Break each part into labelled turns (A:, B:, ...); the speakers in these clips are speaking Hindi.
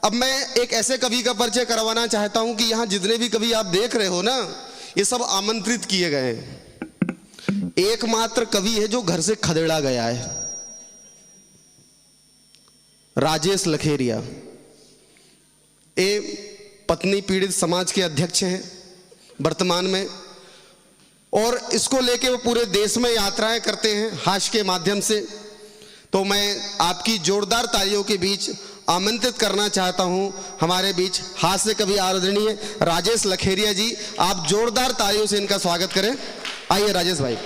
A: अब मैं एक ऐसे कवि का परिचय करवाना चाहता हूं कि यहां जितने भी कवि आप देख रहे हो ना, ये सब आमंत्रित किए गए हैं। एकमात्र कवि है जो घर से खदेड़ा गया है, राजेश लखेरिया। ये पत्नी पीड़ित समाज के अध्यक्ष हैं वर्तमान में, और इसको लेके वो पूरे देश में यात्राएं करते हैं हास्य के माध्यम से। तो मैं आपकी जोरदार तालियों के बीच आमंत्रित करना चाहता हूं हमारे बीच हास्य कवि आदरणीय राजेश लखेरिया जी। आप जोरदार तालियों से इनका स्वागत करें। आइए राजेश भाई।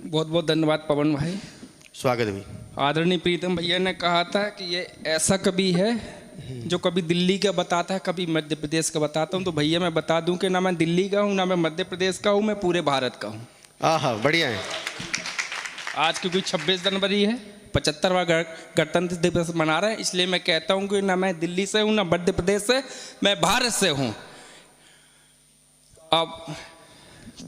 B: बहुत बहुत धन्यवाद पवन भाई,
A: स्वागत है भाई।
B: आदरणीय प्रीतम भैया ने कहा था कि ये ऐसा कवि है जो कभी दिल्ली का बताता है, कभी मध्य प्रदेश का बताता हूँ। तो भैया मैं बता दूं कि ना मैं दिल्ली का हूँ, ना मैं मध्य प्रदेश का हूँ, मैं पूरे भारत का हूँ।
A: आहा, बढ़िया है।
B: आज क्योंकि 26 जनवरी है, 75वां गणतंत्र दिवस मना रहे हैं, इसलिए मैं कहता हूँ कि ना मैं दिल्ली से हूँ, ना मध्य प्रदेश से, मैं भारत से हूँ। अब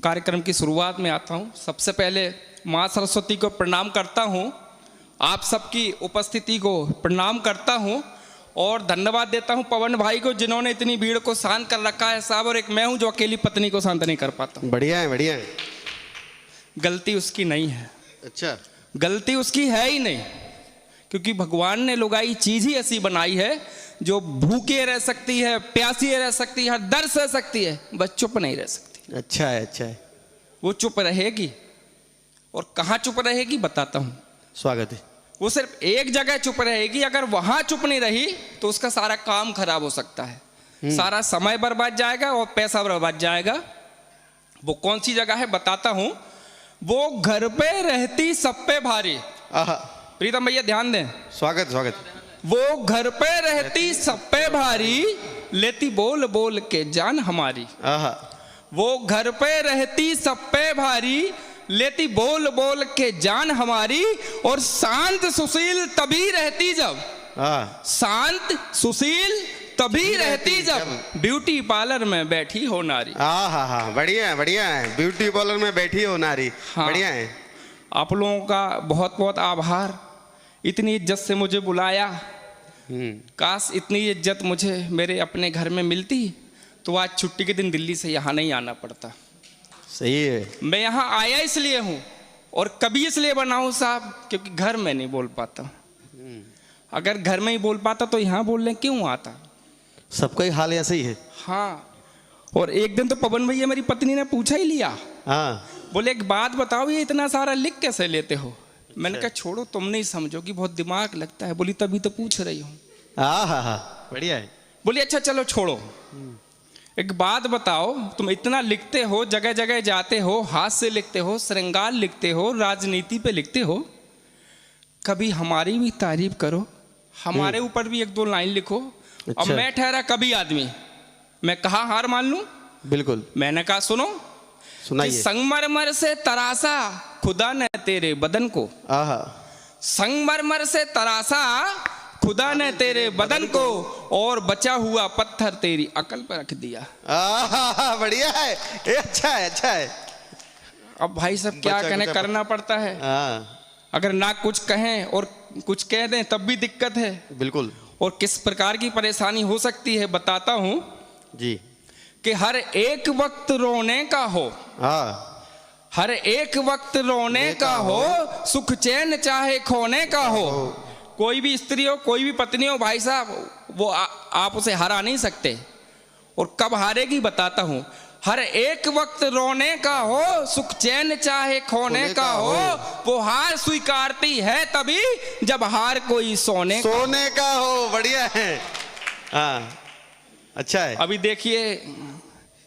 B: कार्यक्रम की शुरुआत में आता हूँ। सबसे पहले माँ सरस्वती को प्रणाम करता हूँ, आप सबकी उपस्थिति को प्रणाम करता हूँ और धन्यवाद देता हूँ पवन भाई को, जिन्होंने इतनी भीड़ को शांत कर रखा है साहब। और एक मैं हूँ जो अकेली पत्नी को शांत नहीं कर पाता।
A: बढ़िया है, बढ़िया है।
B: गलती उसकी नहीं है।
A: अच्छा,
B: गलती उसकी है ही नहीं, क्योंकि भगवान ने लुगाई चीज ही ऐसी बनाई है जो भूखे रह सकती है, प्यासी रह सकती है, हर दर्द सह सकती है, बस चुप नहीं रह सकती।
A: अच्छा है, अच्छा है।
B: वो चुप रहेगी, और कहाँ चुप रहेगी बताता हूँ।
A: स्वागत है।
B: वो सिर्फ एक जगह चुप रहेगी। अगर वहां चुप नहीं रही तो उसका सारा काम खराब हो सकता है, सारा समय बर्बाद जाएगा और पैसा बर्बाद जाएगा। वो कौन सी जगह है बताता हूं। वो घर पे रहती सब पे भारी। प्रीतम भैया ध्यान दें।
A: स्वागत, स्वागत।
B: वो घर पे रहती सब पे भारी, लेती बोल बोल के जान हमारी। वो घर पे रहती सब पे भारी, लेती बोल बोल के जान हमारी। और शांत सुशील तभी रहती जब, शांत सुशील तभी रहती जब ब्यूटी पार्लर में बैठी हो नारी।
A: हाँ, बढ़िया है, बढ़िया है। ब्यूटी पार्लर में बैठी हो नारी। हाँ, बढ़िया है।
B: आप लोगों का बहुत बहुत आभार, इतनी इज्जत से मुझे बुलाया। काश इतनी इज्जत मुझे मेरे अपने घर में मिलती तो आज छुट्टी के दिन दिल्ली से यहाँ नहीं आना पड़ता।
A: सही है।
B: मैं यहाँ आया इसलिए हूँ, और कभी इसलिए बना हूँ साहब, क्योंकि घर में नहीं बोल पाता। अगर घर में ही बोल पाता तो यहाँ बोलने क्यों आता।
A: सबका ही हाल ऐसा ही है।
B: हाँ, और एक दिन तो पवन भैया मेरी पत्नी ने पूछा ही लिया। हाँ, बोले एक बात बताओ, ये इतना सारा लिख कैसे लेते हो। मैंने कहा छोड़ो, तुम नहीं समझोगी, बहुत दिमाग लगता है। बोली तभी तो पूछ रही हूँ।
A: हाँ, बढ़िया है।
B: बोली अच्छा चलो छोड़ो, एक बात बताओ, तुम इतना लिखते हो, जगह जगह जाते हो, हाथ से लिखते हो, श्रृंगार लिखते हो, राजनीति पे लिखते हो, कभी हमारी भी तारीफ करो, हमारे ऊपर भी एक दो लाइन लिखो। अच्छा। अब मैं ठहरा कभी आदमी, मैं कहा हार मान लूं। बिल्कुल। मैंने कहा सुनो, सुनाइए। संगमरमर से तरासा खुदा ने तेरे बदन को, संगमरमर से तरासा खुदा ने तेरे बदन को, और बचा हुआ पत्थर तेरी अकल पर रख दिया।
A: बढ़िया है, अच्छा है, अच्छा है।
B: अब भाई सब क्या कहने, करना पड़ता है। अगर ना कुछ कहें और कुछ कह दें तब भी दिक्कत है। बिल्कुल। और किस प्रकार की परेशानी हो सकती है बताता हूं जी, कि हर एक वक्त रोने का हो, हर एक वक्त रोने का हो, सुख चैन चाहे खोने का हो। कोई भी स्त्री हो, कोई भी पत्नी हो भाई साहब, वो आप उसे हरा नहीं सकते। और कब हारेगी बताता हूं। हर एक वक्त रोने का हो, सुख चैन चाहे खोने का हो, वो हार स्वीकारती है तभी जब हार कोई सोने का हो। बढ़िया है। हाँ, अच्छा है। अभी देखिए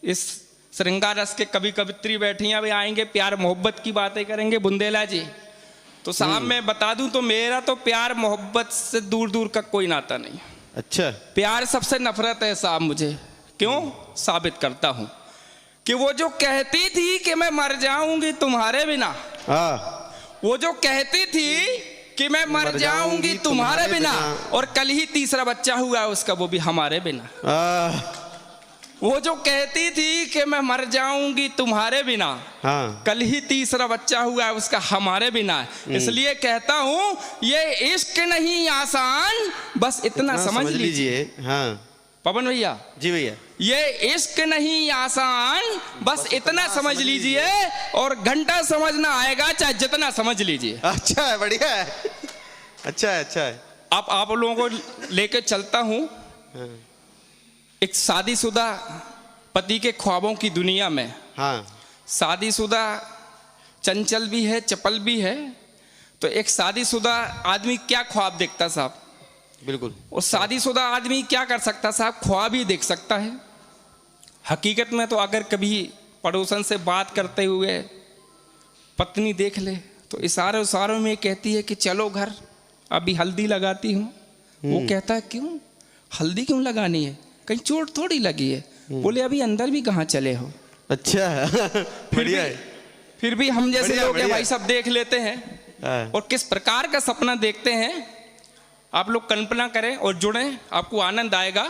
B: इस श्रृंगार रस के कवि कवित्री बैठी हैं, अभी आएंगे, प्यार मोहब्बत की बातें करेंगे बुंदेला जी। तो साहब मैं बता दूं तो मेरा तो प्यार मोहब्बत से दूर दूर का कोई नाता नहीं। अच्छा। प्यार सबसे नफरत है साहब मुझे। क्यों? साबित करता हूं कि वो जो कहती थी कि मैं मर जाऊंगी तुम्हारे बिना, वो जो कहती थी कि मैं मर जाऊंगी तुम्हारे बिना, और कल ही तीसरा बच्चा हुआ उसका, वो भी हमारे बिना। वो जो कहती थी कि मैं मर जाऊंगी तुम्हारे बिना, हाँ। कल ही तीसरा बच्चा हुआ उसका हमारे बिना। इसलिए कहता हूं ये इश्क नहीं आसान, बस इतना समझ लीजिए। हाँ पवन भैया जी, भैया ये इश्क नहीं आसान, बस इतना समझ लीजिए, और घंटा समझना आएगा चाहे जितना समझ लीजिए।
A: अच्छा है, बढ़िया है, अच्छा है, अच्छा है।
B: अब आप लोगों को लेकर चलता हूं एक शादीशुदा पति के ख्वाबों की दुनिया में। हाँ। शादीशुदा चंचल भी है, चपल भी है। तो एक शादीशुदा आदमी क्या ख्वाब देखता साहब?
A: बिल्कुल।
B: और शादीशुदा आदमी क्या कर सकता साहब? ख्वाब ही देख सकता है। हकीकत में तो अगर कभी पड़ोसन से बात करते हुए पत्नी देख ले तो इशारों में कहती है कि चलो घर, अभी हल्दी लगाती हूँ। वो कहता है क्यों हल्दी क्यों लगानी है, कहीं चोट थोड़ी लगी है। बोले अभी अंदर भी कहाँ चले हो।
A: अच्छा बढ़िया है।
B: फिर भी हम जैसे लोग हैं भाई सब देख लेते हैं, और किस प्रकार का सपना देखते हैं आप लोग कल्पना करें और जुड़ें, आपको आनंद आएगा।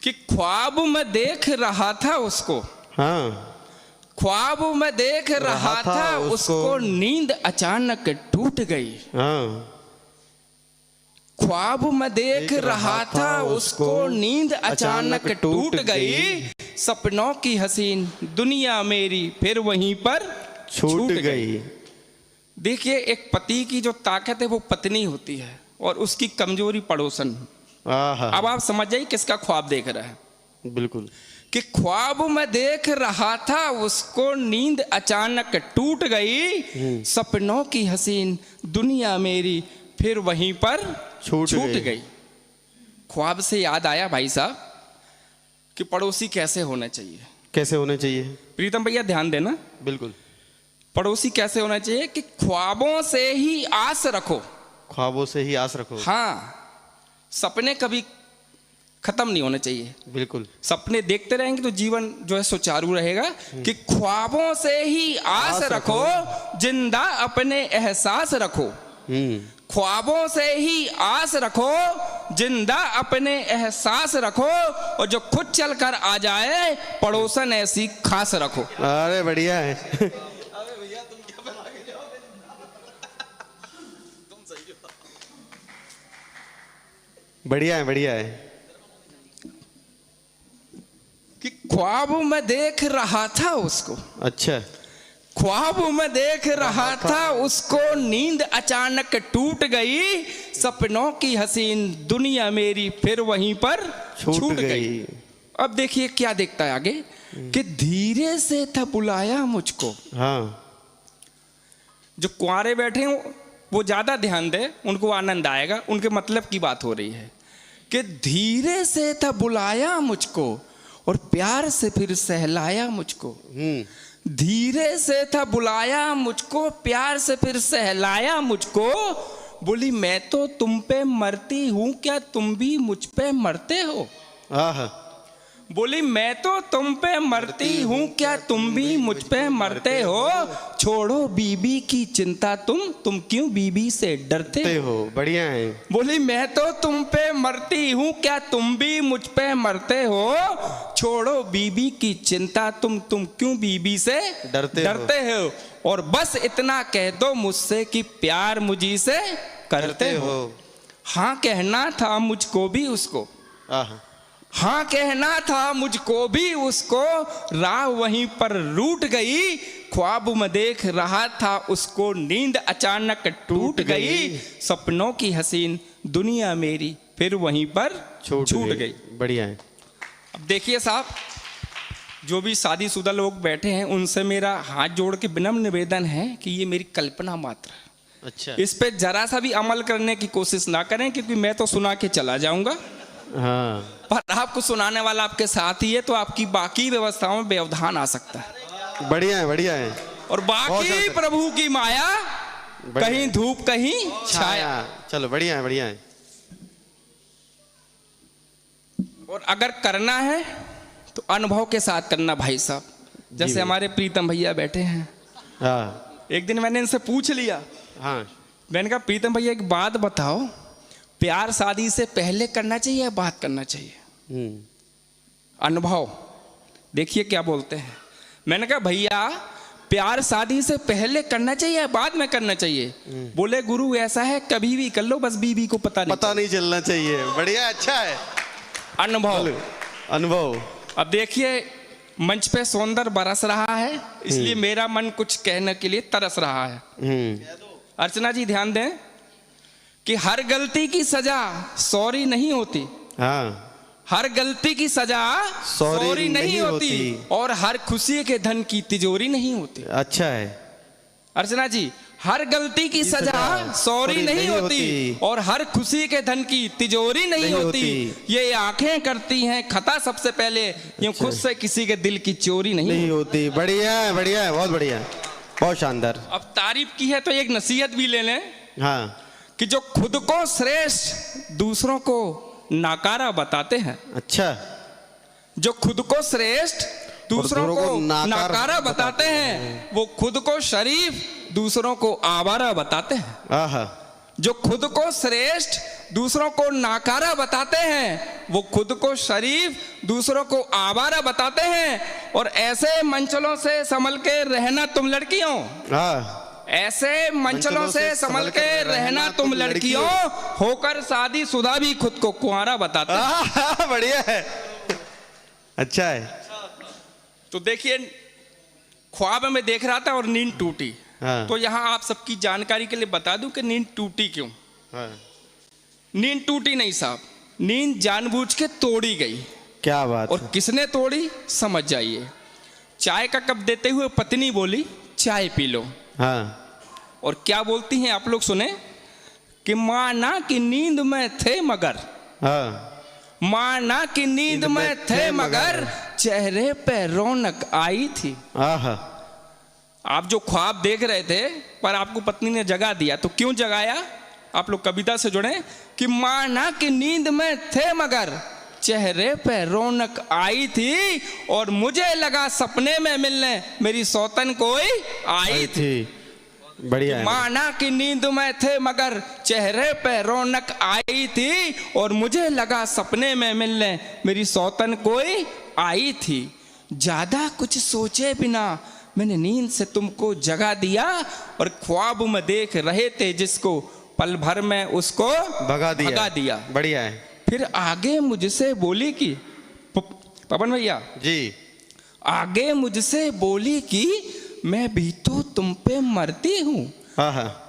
B: कि ख्वाब में देख रहा था उसको, हाँ। ख्वाब में देख रहा था उसको, नींद अचानक टूट गई। हाँ। ख्वाब में देख रहा था उसको, नींद अचानक टूट गई। सपनों की हसीन दुनिया मेरी फिर वहीं पर छूट गई। देखिए एक पति की जो ताकत है वो पत्नी होती है, और उसकी कमजोरी पड़ोसन। अब आप समझ जाइए किसका ख्वाब देख रहा है।
A: बिल्कुल।
B: कि ख्वाब में देख रहा था उसको, नींद अचानक टूट गई। सपनों की हसीन दुनिया मेरी फिर वहीं पर छूट गई। ख्वाब से याद आया भाई साहब कि पड़ोसी कैसे होना चाहिए।
A: कैसे होने चाहिए
B: प्रीतम भैया, ध्यान देना।
A: बिल्कुल।
B: पड़ोसी कैसे होना चाहिए कि ख्वाबों से ही आस रखो।
A: ख्वाबों से ही आस रखो।
B: हाँ, सपने कभी खत्म नहीं होने चाहिए।
A: बिल्कुल।
B: सपने देखते रहेंगे तो जीवन जो है सुचारू रहेगा। कि ख्वाबों से ही आस रखो, जिंदा अपने एहसास रखो। ख्वाबों से ही आस रखो, जिंदा अपने एहसास रखो, और जो खुद चल कर आ जाए पड़ोसन ऐसी खास रखो।
A: अरे बढ़िया है। बढ़िया है, बढ़िया है।
B: कि ख्वाब में देख रहा था उसको।
A: अच्छा।
B: ख्वाब में देख रहा था उसको, नींद अचानक टूट गई। सपनों की हसीन दुनिया मेरी फिर वहीं पर छूट गई। अब देखिए क्या देखता है आगे। कि धीरे से था बुलाया मुझको।
A: हाँ।
B: जो कुंवारे बैठे हो वो ज्यादा ध्यान दे, उनको आनंद आएगा, उनके मतलब की बात हो रही है। कि धीरे से था बुलाया मुझको, और प्यार से फिर सहलाया मुझको। धीरे से था बुलाया मुझको, प्यार से फिर सहलाया मुझको। बोली मैं तो तुम पे मरती हूं, क्या तुम भी मुझ पे मरते हो। बोली मैं तो तुम पे मरती हूं, क्या तुम भी मुझ पे मरते हो। छोड़ो बीबी की चिंता तुम क्यों बीबी से डरते हो।
A: बढ़िया है।
B: बोली मैं तो तुम पे मरती हूं, क्या तुम भी मुझ पे मरते हो। छोड़ो बीबी की चिंता तुम क्यों बीबी से डरते हो। और बस इतना कह दो मुझसे कि प्यार मुझी से करते हो। हाँ कहना था मुझको भी उसको। हाँ कहना था मुझको भी उसको, राह वहीं पर रूठ गई। ख्वाब में देख रहा था उसको, नींद अचानक टूट गई। सपनों की हसीन दुनिया मेरी फिर वहीं पर छूट गई।
A: बढ़िया है।
B: अब देखिए साहब, जो भी शादीशुदा लोग बैठे हैं उनसे मेरा हाथ जोड़ के विनम्र निवेदन है कि ये मेरी कल्पना मात्र है।
A: अच्छा।
B: इस पे जरा सा भी अमल करने की कोशिश ना करें, क्योंकि मैं तो सुना के चला जाऊंगा।
A: हाँ।
B: पर आपको सुनाने वाला आपके साथ ही है, तो आपकी बाकी व्यवस्थाओं में व्यवधान आ सकता है।
A: बढ़िया है, बढ़िया है।
B: और बाकी प्रभु की माया, कहीं धूप कहीं छाया।
A: चलो बढ़िया है, बढ़िया है।
B: और अगर करना है तो अनुभव के साथ करना भाई साहब। जैसे हमारे प्रीतम भैया बैठे हैं।
A: हाँ।
B: एक दिन मैंने इनसे पूछ लिया,
A: हाँ,
B: मैंने कहा प्रीतम भैया एक बात बताओ, प्यार शादी से पहले करना चाहिए या बाद करना चाहिए? अनुभव देखिए क्या बोलते हैं। मैंने कहा भैया प्यार शादी से पहले करना चाहिए या बाद में करना चाहिए? बोले गुरु ऐसा है कभी भी कर लो, बस बीवी को पता नहीं
A: चलना चाहिए। बढ़िया, अच्छा है।
B: अनुभव। अब देखिए मंच पे सौंदर्य बरस रहा है, इसलिए मेरा मन कुछ कहने के लिए तरस रहा है। अर्चना जी ध्यान दें कि हर गलती की सजा सॉरी नहीं होती।
A: हाँ,
B: हर गलती की सजा सॉरी नहीं होती और हर खुशी के धन की तिजोरी नहीं होती।
A: अच्छा है
B: अर्चना जी, हर गलती की सजा सॉरी नहीं होती और हर खुशी के धन की तिजोरी नहीं होती। ये आंखें करती हैं खता सबसे पहले, यूं खुद से किसी के दिल की चोरी नहीं
A: होती। बढ़िया है, बढ़िया है, बहुत बढ़िया, बहुत शानदार।
B: अब तारीफ की है तो एक नसीहत भी ले लें।
A: हाँ,
B: कि जो खुद को श्रेष्ठ दूसरों को नाकारा बताते हैं।
A: अच्छा,
B: जो खुद को श्रेष्ठ दूसरों को नाकारा बताते हैं वो खुद को शरीफ दूसरों को आवारा बताते हैं। जो खुद को श्रेष्ठ दूसरों को नाकारा बताते हैं वो खुद को शरीफ दूसरों को आवारा बताते हैं। और ऐसे मंचलों से संभल के रहना तुम लड़कियों, ऐसे मंचलों से संभल के रहना तुम लड़कियों, होकर शादी शुदा भी खुद को कुंवारा बताते हैं।
A: बढ़िया है, अच्छा है।
B: तो देखिए ख्वाब में देख रहा था और नींद टूटी। तो यहाँ आप सबकी जानकारी के लिए बता दूं कि नींद टूटी क्यों। नींद टूटी नहीं साहब, नींद जानबूझ के तोड़ी गई।
A: क्या बात।
B: और किसने तोड़ी समझ जाइए। चाय का कप देते हुए पत्नी बोली चाय पी लो। और क्या बोलती हैं आप लोग सुने कि माना कि नींद में थे मगर, माना कि नींद में थे मगर चेहरे पे रौनक आई थी। आप जो ख्वाब देख रहे थे पर आपको पत्नी ने जगा दिया, तो क्यों जगाया? आप लोग कविता से जुड़े कि माना कि नींद में थे मगर चेहरे पे रौनक आई थी और मुझे लगा सपने में मिलने मेरी सौतन कोई आई थी।
A: बढ़िया है।
B: माना कि नींद में थे मगर चेहरे पे रौनक आई थी और मुझे लगा सपने में मिलने मेरी सौतन कोई आई थी। ज्यादा कुछ सोचे बिना मैंने नींद से तुमको जगा दिया और ख्वाब में देख रहे थे जिसको पल भर में उसको भगा दिया।
A: बढ़िया है।
B: फिर आगे मुझसे बोली कि पवन भैया
A: जी,
B: आगे मुझसे बोली कि मैं भी तो तुम पे मरती हूँ।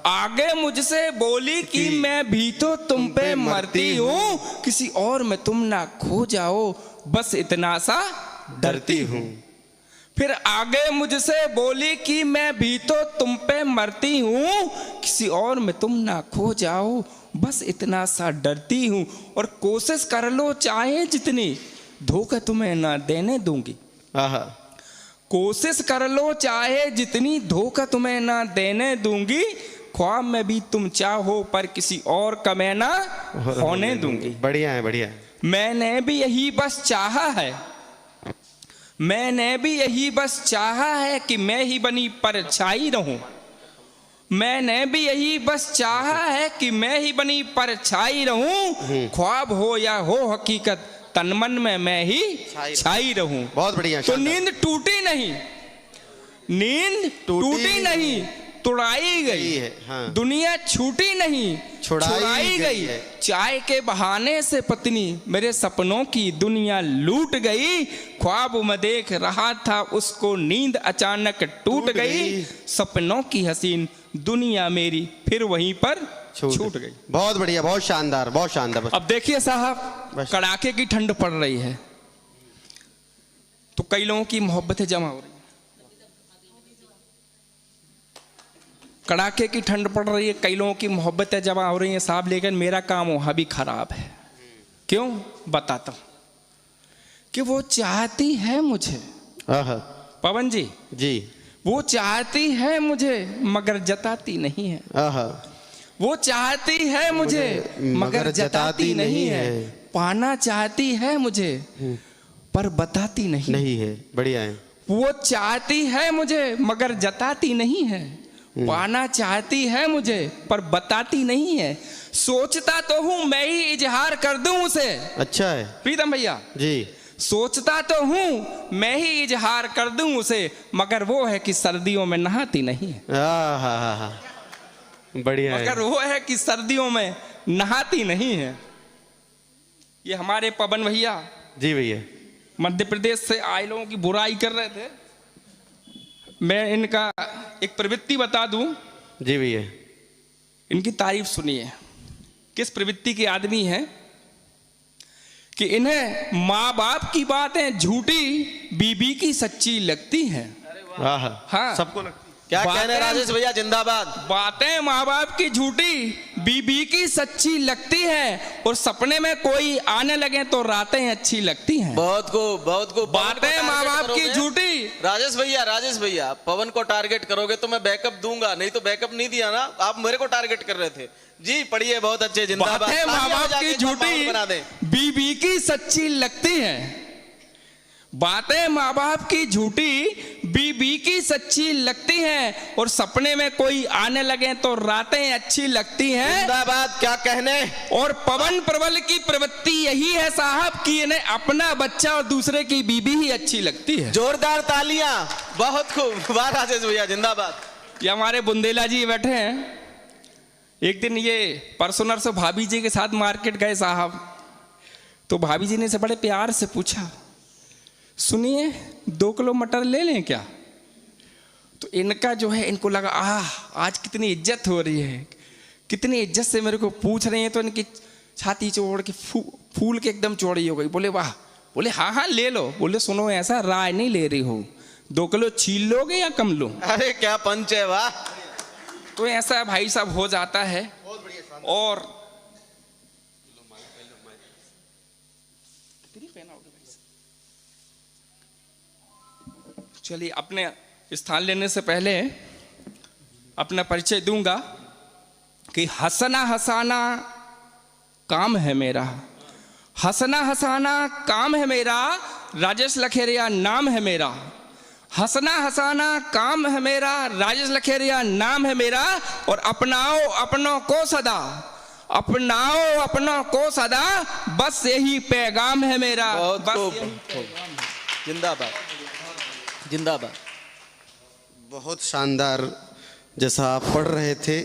B: आगे मुझसे बोली कि मैं भी तो तुम पे मरती हूँ, किसी और में तुम ना खो जाओ बस इतना सा डरती हूँ। फिर आगे मुझसे बोली कि मैं भी तो तुम पे मरती हूँ, किसी और में तुम ना खो जाओ बस इतना सा डरती हूँ। और कोशिश कर लो चाहे जितनी धोखा तुम्हें ना देने दूंगी। कोशिश कर लो चाहे जितनी धोखा तुम्हें ना देने दूंगी, ख्वाब में भी तुम चाहो पर किसी और का मैं ना होने दूंगी।
A: बढ़िया है, बढ़िया है।
B: मैंने भी यही बस चाहा है, मैंने भी यही बस चाहा है कि मैं ही बनी परछाई रहूं। मैंने भी यही बस चाहा है कि मैं ही बनी परछाई रहूं, ख्वाब हो या हो हकीकत तन मन में मैं ही छाई रहूं।
A: बहुत बढ़िया।
B: तो नींद टूटी नहीं, नींद टूटी नहीं, तुड़ाई गई है। दुनिया छूटी नहीं, छुड़ाई गई। चाय के बहाने से पत्नी मेरे सपनों की दुनिया लूट गई। ख्वाब में देख रहा था उसको नींद अचानक टूट गई। सपनों की हसीन दुनिया मेरी फिर वहीं पर छूट गई।
A: बहुत बढ़िया, बहुत शानदार, बहुत शानदार।
B: अब देखिए साहब, कड़ाके की ठंड पड़ रही है तो कई लोगों की मोहब्बतें जमा हो रही हैं। कड़ाके की ठंड पड़ रही है, कई लोगों की मोहब्बतें जमा हो रही हैं साहब, लेकिन मेरा काम वहां भी खराब है। क्यों बताता हूं कि वो चाहती है मुझे, पवन जी
A: जी,
B: वो चाहती है मुझे मगर जताती नहीं है। वो चाहती है मुझे मगर जताती नहीं है। पाना चाहती है मुझे पर बताती नहीं
A: है। बढ़िया है।
B: वो चाहती है मुझे मगर जताती नहीं है। पाना चाहती है मुझे पर बताती नहीं है, सोचता तो हूं मैं ही इजहार कर दूं उसे।
A: अच्छा है
B: प्रीतम भैया
A: जी।
B: सोचता तो हूं मैं ही इजहार कर दूं उसे, मगर वो है कि सर्दियों में नहाती नहीं है।
A: हाँ, बढ़िया है।
B: मगर वो है कि सर्दियों में नहाती नहीं है। ये हमारे पवन भैया
A: जी भैया
B: मध्य प्रदेश से आए लोगों की बुराई कर रहे थे। मैं इनका एक प्रवृत्ति बता दूं।
A: जी भैया
B: इनकी तारीफ सुनिए। किस प्रवृत्ति के आदमी हैं कि इन्हें माँ बाप की बातें झूठी, बीबी की सच्ची लगती हैं।
A: हाँ सबको लगती। क्या कहने राजेश भैया, जिंदाबाद।
B: बातें माँ बाप की झूठी, बीबी की सच्ची लगती है, और सपने में कोई आने लगे तो रातें अच्छी लगती हैं।
C: बहुत को
B: बातें माँ बाप की झूठी।
C: राजेश भैया पवन को टारगेट करोगे तो मैं बैकअप दूंगा, नहीं तो बैकअप नहीं दिया ना, आप मेरे को टारगेट कर रहे थे जी। पढ़िए, बहुत अच्छे, जिंदाबाद।
B: बातें माँ बाप की झूठी, बीबी की सच्ची लगती है। बातें माँ बाप की झूठी, बीबी की सच्ची लगती हैं, और सपने में कोई आने लगे तो रातें अच्छी लगती हैं।
C: जिंदाबाद। क्या कहने।
B: और पवन प्रबल की प्रवृत्ति यही है साहब कि इन्हें अपना बच्चा और दूसरे की बीबी ही अच्छी लगती है।
C: जोरदार तालियां। बहुत खूब, वाह राजेश भैया, जिंदाबाद।
B: ये हमारे बुंदेला जी बैठे हैं। एक दिन ये परसों से भाभी जी के साथ मार्केट गए साहब, तो भाभी जी ने से बड़े प्यार से पूछा, सुनिए 2 किलो मटर ले लें क्या? तो इनका जो है, इनको लगा आज कितनी इज्जत हो रही है, कितनी इज्जत से मेरे को पूछ रहे हैं। तो इनकी छाती चौड़ के फूल के एकदम चौड़ी हो गई। बोले वाह, बोले हाँ ले लो। बोले सुनो, ऐसा राय नहीं ले रही हो, 2 किलो छील लोगे या कम लो?
C: अरे क्या पंच है, वाह।
B: तो ऐसा भाई साहब हो जाता है। और चलिए, अपने स्थान लेने से पहले अपना परिचय दूंगा कि हंसना हंसाना काम है मेरा, हंसना हंसाना काम है मेरा, राजेश लखेरिया नाम है मेरा। हंसना हंसाना काम है मेरा, राजेश लखेरिया नाम है मेरा, और अपनाओ अपनों को सदा, अपनाओ अपनों को सदा, बस यही पैगाम है मेरा।
C: जिंदाबाद, जिंदाबाद।
A: बहुत शानदार। जैसा आप पढ़ रहे थे